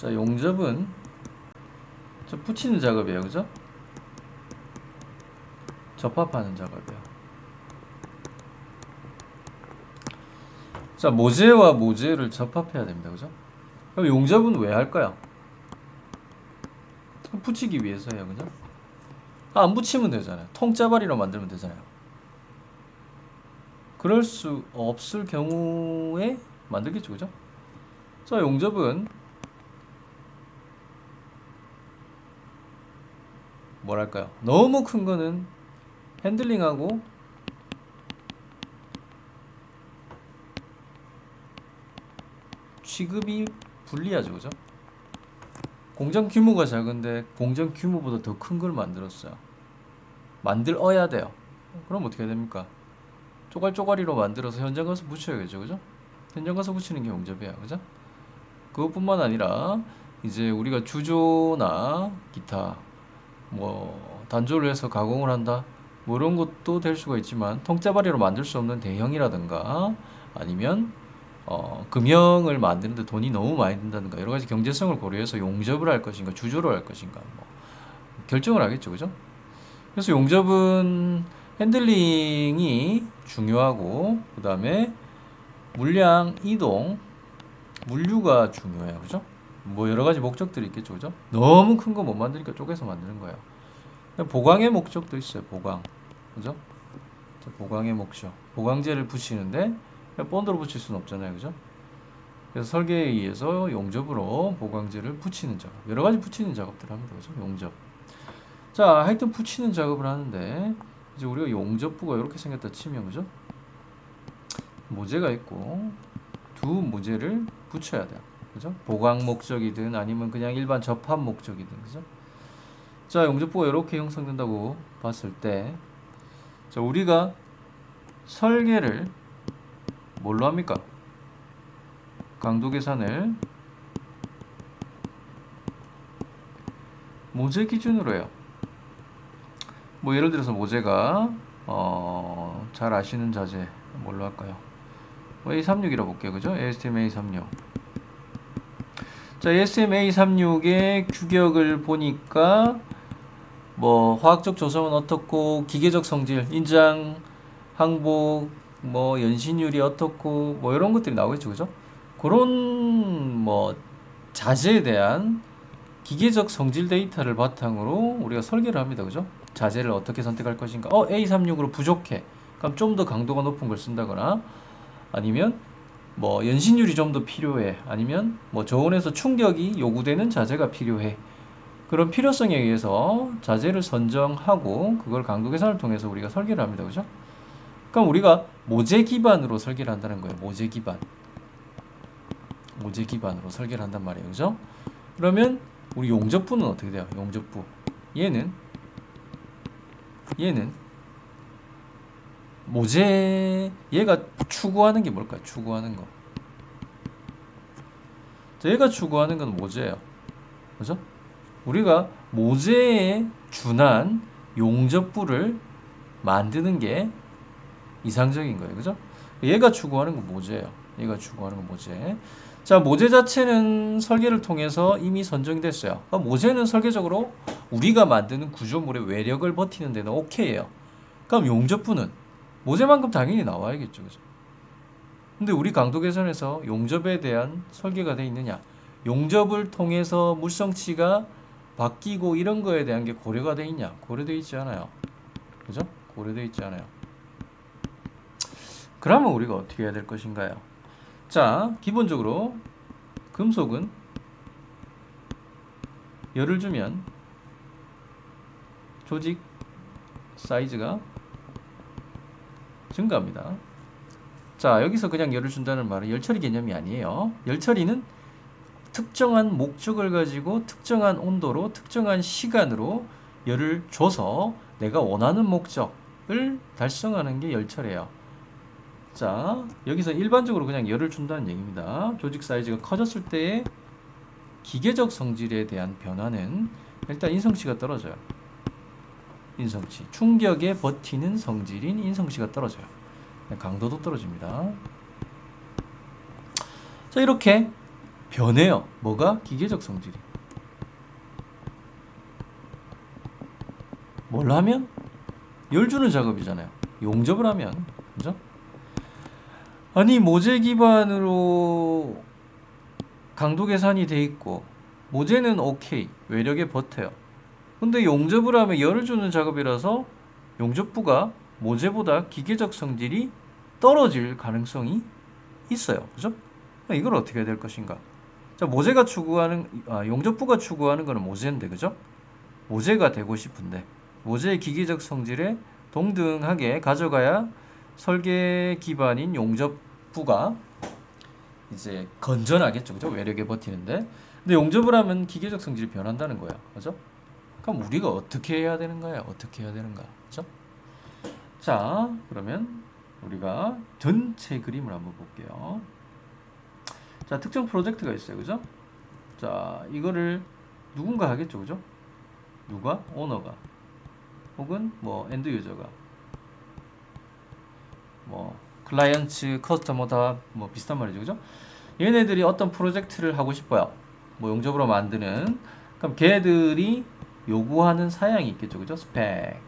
자, 용접은 저 붙이는 작업이에요. 그죠? 접합하는 작업이에요. 자, 모재와 모재를 접합해야 됩니다. 그죠? 그럼 용접은 왜 할까요? 붙이기 위해서 해요. 그죠? 안 붙이면 되잖아요. 통짜발이로 만들면 되잖아요. 그럴 수 없을 경우에 만들겠죠. 그죠? 자, 용접은 뭐랄까요? 너무 큰 거는 핸들링하고 취급이 불리하죠. 그죠? 공장 규모가 작은데 공장 규모보다 더 큰 걸 만들었어요. 만들어야 돼요. 그럼 어떻게 해야 됩니까? 쪼갈쪼가리로 만들어서 현장 가서 붙여야겠죠. 그죠? 현장 가서 붙이는 게 용접이에요. 그죠? 그것뿐만 아니라 이제 우리가 주조나 기타 뭐 단조를 해서 가공을 한다 뭐 이런 것도 될 수가 있지만 통짜발이로 만들 수 없는 대형이라든가 아니면 금형을 만드는데 돈이 너무 많이 든다든가 여러 가지 경제성을 고려해서 용접을 할 것인가 주조를 할 것인가 뭐 결정을 하겠죠. 그죠? 그래서 용접은 핸들링이 중요하고 그 다음에 물량 이동 물류가 중요해요. 그죠? 뭐 여러 가지 목적들이 있겠죠. 그죠? 너무 큰 거 못 만드니까 쪼개서 만드는 거예요. 보강의 목적도 있어요. 보강. 그죠? 보강의 목적. 보강재를 붙이는데 본드로 붙일 수는 없잖아요. 그죠? 그래서 설계에 의해서 용접으로 보강재를 붙이는 작업. 여러 가지 붙이는 작업들을 합니다. 그죠? 용접. 자, 하여튼 붙이는 작업을 하는데 이제 우리가 용접부가 이렇게 생겼다 치면 그죠? 모재가 있고 두 모재를 붙여야 돼요. 그죠? 보강 목적이든 아니면 그냥 일반 접합 목적이든 그죠? 자, 용접부가 이렇게 형성된다고 봤을 때 자, 우리가 설계를 뭘로 합니까? 강도 계산을 모재 기준으로 해요. 뭐 예를 들어서 모재가 잘 아시는 자재 뭘로 할까요? 뭐 A36이라고 볼게요. 그죠? ASTM A36. 자, ASTM A36의 규격을 보니까 뭐 화학적 조성은 어떻고 기계적 성질, 인장, 항복, 뭐 연신율이 어떻고 뭐 이런 것들이 나오겠죠. 그죠? 그런 뭐 자재에 대한 기계적 성질 데이터를 바탕으로 우리가 설계를 합니다. 그죠? 자재를 어떻게 선택할 것인가? A36으로 부족해. 그럼 좀 더 강도가 높은 걸 쓴다거나 아니면 뭐 연신율이 좀 더 필요해. 아니면 뭐 저온에서 충격이 요구되는 자재가 필요해. 그런 필요성에 의해서 자재를 선정하고 그걸 강도 계산을 통해서 우리가 설계를 합니다. 그죠? 그럼 우리가 모재 기반으로 설계를 한다는 거예요. 모재 기반. 모재 기반으로 설계를 한단 말이에요. 그죠? 그러면 우리 용접부는 어떻게 돼요? 용접부. 얘는 모재 얘가 추구하는 게 뭘까요? 추구하는 거. 자, 얘가 추구하는 건 모재예요. 그죠? 우리가 모재에 준한 용접부를 만드는 게 이상적인 거예요. 그죠? 얘가 추구하는 건 모재예요. 얘가 추구하는 건 모재. 자, 모재 자체는 설계를 통해서 이미 선정이 됐어요. 모재는 설계적으로 우리가 만드는 구조물의 외력을 버티는 데는 오케이예요. 그럼 용접부는 모재만큼 당연히 나와야겠죠. 그죠? 근데 우리 강도 계산에서 용접에 대한 설계가 돼 있느냐? 용접을 통해서 물성치가 바뀌고 이런 거에 대한 게 고려가 돼 있냐? 고려돼 있지 않아요. 그죠? 고려돼 있지 않아요. 그러면 우리가 어떻게 해야 될 것인가요? 자, 기본적으로 금속은 열을 주면 조직 사이즈가 증가합니다. 자, 여기서 그냥 열을 준다는 말은 열처리 개념이 아니에요. 열처리는 특정한 목적을 가지고 특정한 온도로 특정한 시간으로 열을 줘서 내가 원하는 목적을 달성하는 게 열처리예요. 자, 여기서 일반적으로 그냥 열을 준다는 얘기입니다. 조직 사이즈가 커졌을 때의 기계적 성질에 대한 변화는 일단 인성치가 떨어져요. 인성치. 충격에 버티는 성질인 인성치가 떨어져요. 강도도 떨어집니다. 자, 이렇게 변해요. 뭐가? 기계적 성질이. 뭘 하면? 열 주는 작업이잖아요. 용접을 하면. 그죠? 아니, 모재 기반으로 강도 계산이 돼 있고, 모재는 오케이. 외력에 버텨요. 근데 용접을 하면 열을 주는 작업이라서 용접부가 모재보다 기계적 성질이 떨어질 가능성이 있어요. 그죠? 이걸 어떻게 해야 될 것인가? 자, 모재가 추구하는, 용접부가 추구하는 거는 모재인데, 그죠? 모재가 되고 싶은데, 모재의 기계적 성질에 동등하게 가져가야 설계 기반인 용접부가 이제 건전하겠죠. 그죠? 외력에 버티는데. 근데 용접을 하면 기계적 성질이 변한다는 거야. 그죠? 그럼 우리가 어떻게 해야 되는 거야? 어떻게 해야 되는가? 그죠? 자, 그러면 우리가 전체 그림을 한번 볼게요. 자, 특정 프로젝트가 있어요. 그죠? 자, 이거를 누군가 하겠죠. 그죠? 누가? 오너가. 혹은 뭐 엔드 유저가. 뭐 클라이언트, 커스터머 다 뭐 비슷한 말이죠. 그죠? 얘네들이 어떤 프로젝트를 하고 싶어요. 뭐 용접으로 만드는. 그럼 걔들이 요구하는 사양이 있겠죠. 그죠? 스펙.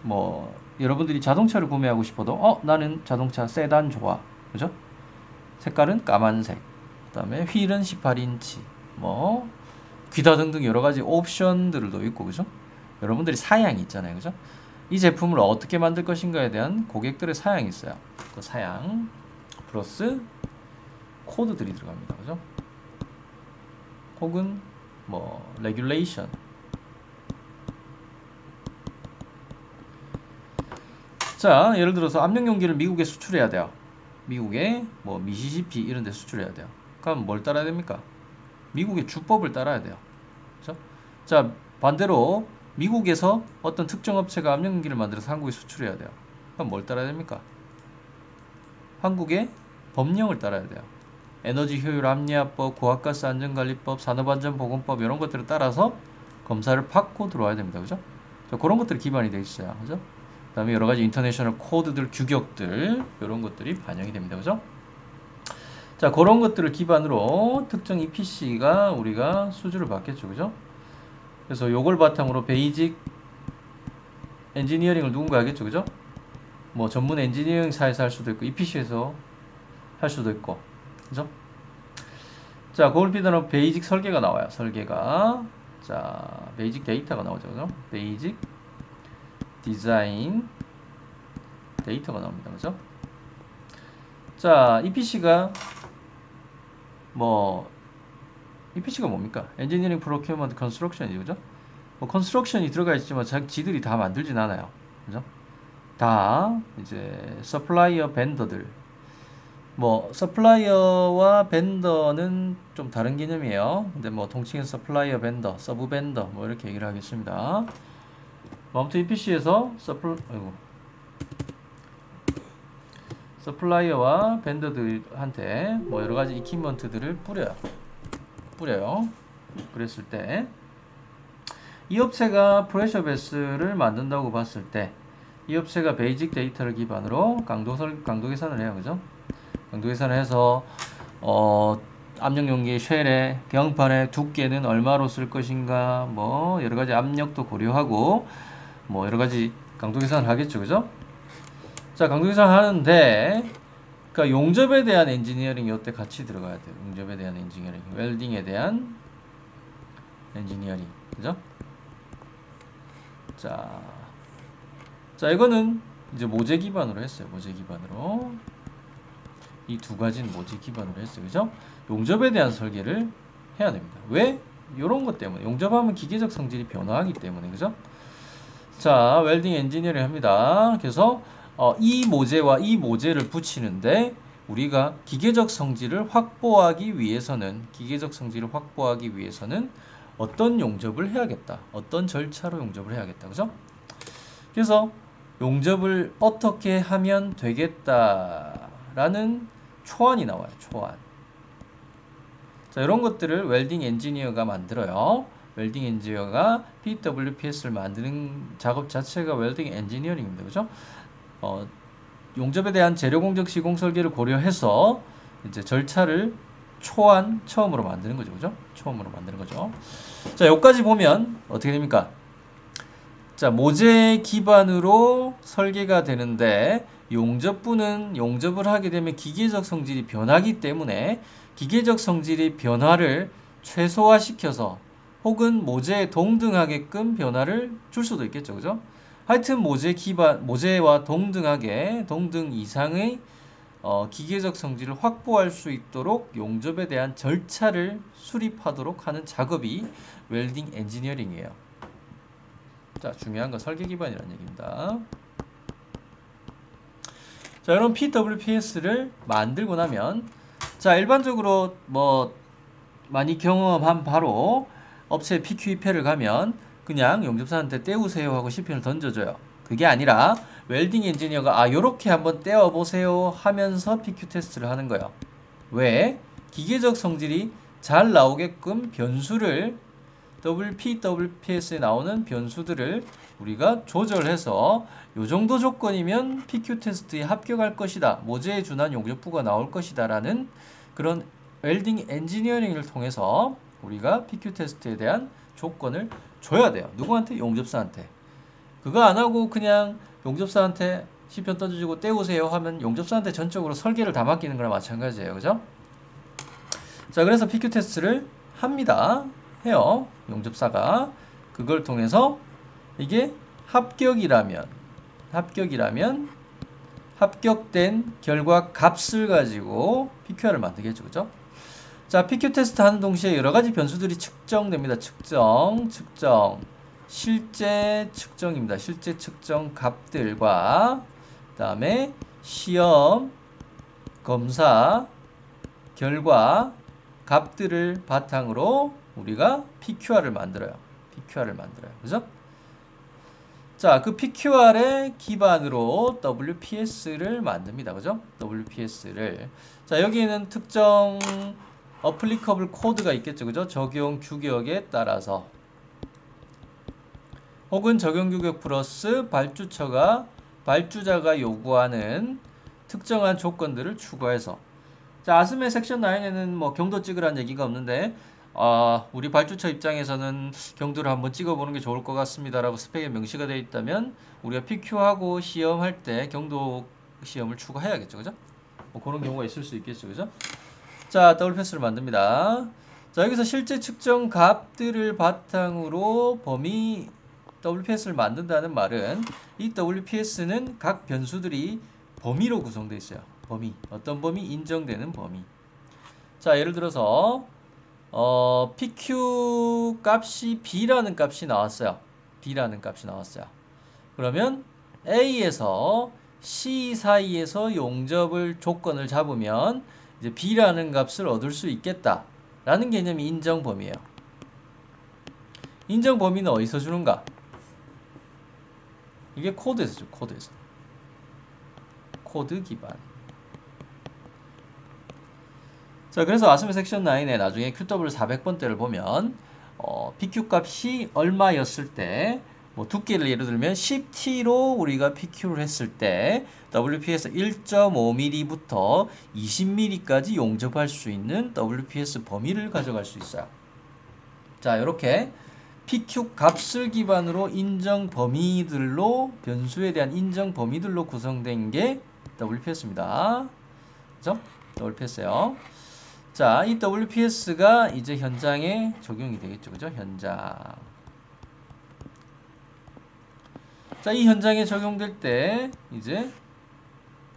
뭐 여러분들이 자동차를 구매하고 싶어도 나는 자동차 세단 좋아. 그죠? 색깔은 까만색. 그다음에 휠은 18인치. 뭐 기타 등등 여러 가지 옵션들도 있고 그죠? 여러분들이 사양이 있잖아요. 그죠? 이 제품을 어떻게 만들 것인가에 대한 고객들의 사양이 있어요. 그 사양 플러스 코드들이 들어갑니다. 그죠? 혹은 뭐 레귤레이션. 자, 예를 들어서 압력 용기를 미국에 수출해야 돼요. 미국에 뭐 미시시피 이런 데 수출해야 돼요. 그럼 뭘 따라야 됩니까? 미국의 주법을 따라야 돼요. 그렇죠? 자, 반대로 미국에서 어떤 특정 업체가 압력 용기를 만들어서 한국에 수출해야 돼요. 그럼 뭘 따라야 됩니까? 한국의 법령을 따라야 돼요. 에너지 효율 압리화법, 고압가스 안전관리법, 산업안전보건법 이런 것들을 따라서 검사를 받고 들어와야 됩니다. 그죠? 자, 그런 것들이 기반이 되어 있어요. 그죠? 그 다음에 여러 가지 인터내셔널 코드들, 규격들 이런 것들이 반영이 됩니다. 그죠? 자, 그런 것들을 기반으로 특정 EPC가 우리가 수주를 받겠죠. 그죠? 그래서 요걸 바탕으로 베이직 엔지니어링을 누군가 하겠죠. 그죠? 뭐 전문 엔지니어링사에서 할 수도 있고 EPC에서 할 수도 있고. 그죠? 자, 그걸 비롯한 베이직 설계가 나와요. 설계가. 자, 베이직 데이터가 나오죠. 그죠? 베이직 디자인 데이터가 나옵니다. 그죠? 자, EPC가 뭡니까? 엔지니어링 프로큐어먼트 컨스트럭션이죠. 그죠? 뭐 컨스트럭션이 들어가 있지만 지들이 다 만들진 않아요. 그죠? 다 이제 서플라이어 벤더들. 뭐 서플라이어와 벤더는 좀 다른 개념이에요. 근데 뭐 통칭해서 서플라이어 벤더, 서브 벤더 뭐 이렇게 얘기를 하겠습니다. 뭐 아무튼 EPC에서 서플라이어와 벤더들한테 뭐 여러 가지 이퀴먼트들을 뿌려요. 그랬을 때 이 업체가 프레셔 베슬을 만든다고 봤을 때 이 업체가 베이직 데이터를 기반으로 강도 계산을 해요. 그죠? 강도 계산을 해서 압력 용기 쉘의 경판의 두께는 얼마로 쓸 것인가 뭐 여러 가지 압력도 고려하고 뭐 여러 가지 강도 계산을 하겠죠. 그죠? 자, 강도 계산을 하는데 그러니까 용접에 대한 엔지니어링이 이때 같이 들어가야 돼요. 용접에 대한 엔지니어링, 웰딩에 대한 엔지니어링. 그죠? 자, 이거는 이제 모재 기반으로 했어요. 모재 기반으로. 이 두 가지는 모재 기반으로 했어요. 그죠? 용접에 대한 설계를 해야 됩니다. 왜? 요런 것 때문에. 용접하면 기계적 성질이 변화하기 때문에. 그죠? 자, 웰딩 엔지니어링 합니다. 그래서 이 모재와 이 모재를 붙이는데 우리가 기계적 성질을 확보하기 위해서는 어떤 용접을 해야겠다. 어떤 절차로 용접을 해야겠다. 그죠? 그래서 용접을 어떻게 하면 되겠다라는 초안이 나와요. 초안. 자, 이런 것들을 웰딩 엔지니어가 만들어요. 웰딩 엔지니어가 PWPS를 만드는 작업 자체가 웰딩 엔지니어링입니다. 그죠? 용접에 대한 재료 공정 시공 설계를 고려해서 이제 절차를 처음으로 만드는 거죠. 그죠? 처음으로 만드는 거죠. 자, 여기까지 보면 어떻게 됩니까? 자, 모재 기반으로 설계가 되는데 용접부는 용접을 하게 되면 기계적 성질이 변하기 때문에 기계적 성질의 변화를 최소화시켜서 혹은 모재에 동등하게끔 변화를 줄 수도 있겠죠. 그죠? 하여튼 모재와 동등 이상의 기계적 성질을 확보할 수 있도록 용접에 대한 절차를 수립하도록 하는 작업이 웰딩 엔지니어링이에요. 자, 중요한 건 설계 기반이라는 얘기입니다. 자, 여러분 PWPS를 만들고 나면 자, 일반적으로 뭐 많이 경험한 바로 업체 PQE패를 가면 그냥 용접사한테 떼우세요 하고 CPN을 던져줘요. 그게 아니라 웰딩 엔지니어가 요렇게 한번 떼어보세요 하면서 PQ 테스트를 하는 거예요. 왜? 기계적 성질이 잘 나오게끔 변수를 WPWPS에 나오는 변수들을 우리가 조절해서 요 정도 조건이면 PQ 테스트에 합격할 것이다. 모재에 준한 용접부가 나올 것이다 라는 그런 웰딩 엔지니어링을 통해서 우리가 PQ 테스트에 대한 조건을 줘야 돼요. 누구한테? 용접사한테. 그거 안 하고 그냥 용접사한테 CPN 던져주고 떼우세요 하면 용접사한테 전적으로 설계를 다 맡기는 거랑 마찬가지예요. 그죠? 자, 그래서 PQ 테스트를 합니다. 해요. 용접사가. 그걸 통해서 이게 합격이라면 합격된 결과 값을 가지고 PQR을 만들겠죠. 그죠? 자, PQ 테스트 하는 동시에 여러 가지 변수들이 측정됩니다. 측정. 실제 측정입니다. 실제 측정 값들과 그다음에 시험 검사 결과 값들을 바탕으로 우리가 PQR을 만들어요. 그죠? 자, 그 PQR의 기반으로 WPS를 만듭니다. 그죠? WPS를. 자, 여기에는 특정 applicable 코드가 있겠죠. 그죠? 적용 규격에 따라서. 혹은 적용 규격 플러스 발주자가 요구하는 특정한 조건들을 추가해서. 자, 아스메 섹션 9에는 뭐 경도 찍으라는 얘기가 없는데 우리 발주처 입장에서는 경도를 한번 찍어보는 게 좋을 것 같습니다 라고 스펙에 명시가 되어 있다면 우리가 PQ하고 시험할 때 경도 시험을 추가해야겠죠. 그죠? 뭐 그런 경우가 있을 수 있겠죠. 그죠? 자, WPS를 만듭니다. 자, 여기서 실제 측정 값들을 바탕으로 WPS를 만든다는 말은 이 WPS는 각 변수들이 범위로 구성되어 있어요. 어떤 범위? 인정되는 범위. 자, 예를 들어서 PQ 값이 B라는 값이 나왔어요. 그러면 A에서 C 사이에서 용접을 조건을 잡으면 이제 B라는 값을 얻을 수 있겠다라는 개념이 인정 범위예요. 인정 범위는 어디서 주는가? 이게 코드에서 줘. 코드 기반. 자, 그래서 아스메 섹션 9에 나중에 QW400번대를 보면 PQ 값이 얼마였을 때 뭐 두께를 예를 들면 10T로 우리가 PQ를 했을 때 WPS 1.5mm부터 20mm까지 용접할 수 있는 WPS 범위를 가져갈 수 있어요. 자, 이렇게 PQ 값을 기반으로 인정 범위들로 변수에 대한 인정 범위들로 구성된 게 WPS입니다. 그죠? WPS예요. 자, 이 WPS가 이제 현장에 적용이 되겠죠. 그죠? 현장. 자, 이 현장에 적용될 때 이제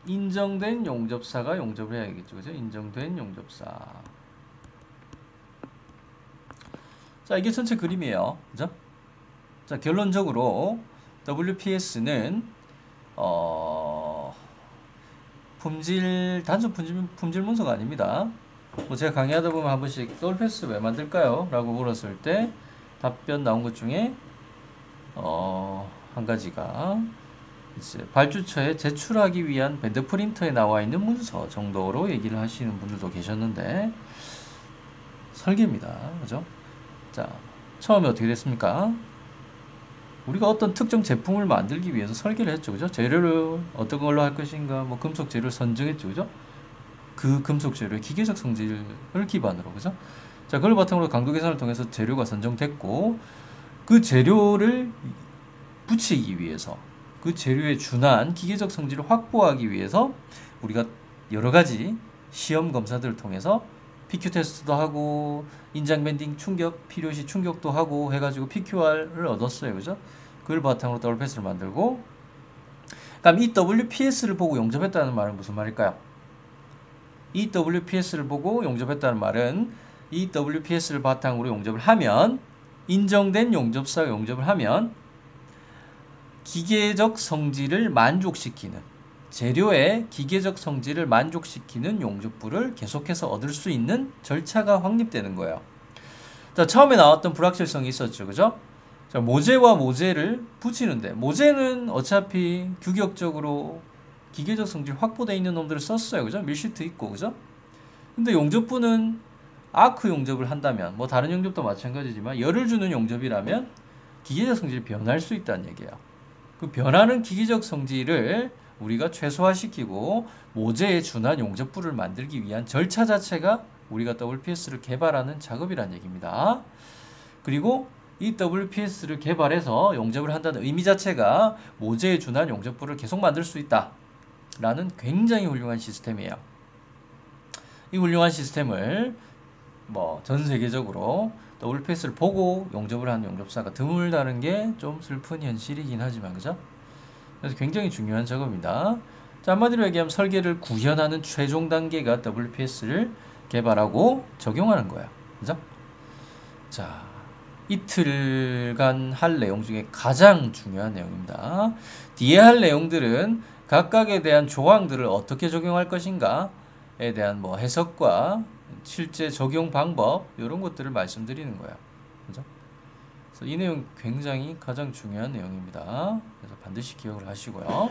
인정된 용접사가 용접을 해야겠죠. 그죠? 인정된 용접사. 자, 이게 전체 그림이에요. 그죠? 자, 결론적으로 WPS는 단순 품질 문서가 아닙니다. 뭐 제가 강의하다 보면 한 번씩 WPS 왜 만들까요? 라고 물었을 때 답변 나온 것 중에 한 가지가 이제 발주처에 제출하기 위한 밴드 프린터에 나와 있는 문서 정도로 얘기를 하시는 분들도 계셨는데 설계입니다. 그죠? 자, 처음에 어떻게 됐습니까? 우리가 어떤 특정 제품을 만들기 위해서 설계를 했죠. 그죠? 재료를 어떤 걸로 할 것인가, 뭐 금속 재료를 선정했죠. 그죠? 그 금속 재료의 기계적 성질을 기반으로. 그죠? 자, 그걸 바탕으로 강도 계산을 통해서 재료가 선정됐고, 그 재료를 붙이기 위해서, 그 재료에 준한 기계적 성질을 확보하기 위해서 우리가 여러 가지 시험 검사들을 통해서 PQ 테스트도 하고 인장 밴딩 충격 필요시 충격도 하고 해가지고 PQR을 얻었어요. 그죠? 그걸 바탕으로 WPS를 만들고, 그럼 이 WPS를 보고 용접했다는 말은 무슨 말일까요? 이 WPS를 보고 용접했다는 말은 이 WPS를 바탕으로 용접을 하면, 인정된 용접사가 용접을 하면 기계적 성질을 만족시키는, 재료의 기계적 성질을 만족시키는 용접부를 계속해서 얻을 수 있는 절차가 확립되는 거예요. 자, 처음에 나왔던 불확실성이 있었죠. 그죠? 자, 모재와 모재를 붙이는데, 모재는 어차피 규격적으로 기계적 성질 확보되어 있는 놈들을 썼어요. 그죠? 밀시트 있고, 그죠? 근데 용접부는 아크 용접을 한다면, 뭐 다른 용접도 마찬가지지만 열을 주는 용접이라면 기계적 성질이 변할 수 있다는 얘기예요. 그 변하는 기계적 성질을 우리가 최소화시키고 모재에 준한 용접부를 만들기 위한 절차 자체가 우리가 WPS를 개발하는 작업이란 얘기입니다. 그리고 이 WPS를 개발해서 용접을 한다는 의미 자체가 모재에 준한 용접부를 계속 만들 수 있다 라는 굉장히 훌륭한 시스템이에요. 이 훌륭한 시스템을 뭐 전 세계적으로 WPS를 보고 용접을 하는 용접사가 드물다는 게 좀 슬픈 현실이긴 하지만, 그죠? 그래서 굉장히 중요한 작업입니다. 자, 한마디로 얘기하면 설계를 구현하는 최종 단계가 WPS를 개발하고 적용하는 거야. 그죠? 자, 이틀간 할 내용 중에 가장 중요한 내용입니다. 뒤에 할 내용들은 각각에 대한 조항들을 어떻게 적용할 것인가에 대한 뭐 해석과 실제 적용 방법, 이런 것들을 말씀드리는 거야. 그죠? 그래서 이 내용 굉장히 가장 중요한 내용입니다. 그래서 반드시 기억을 하시고요.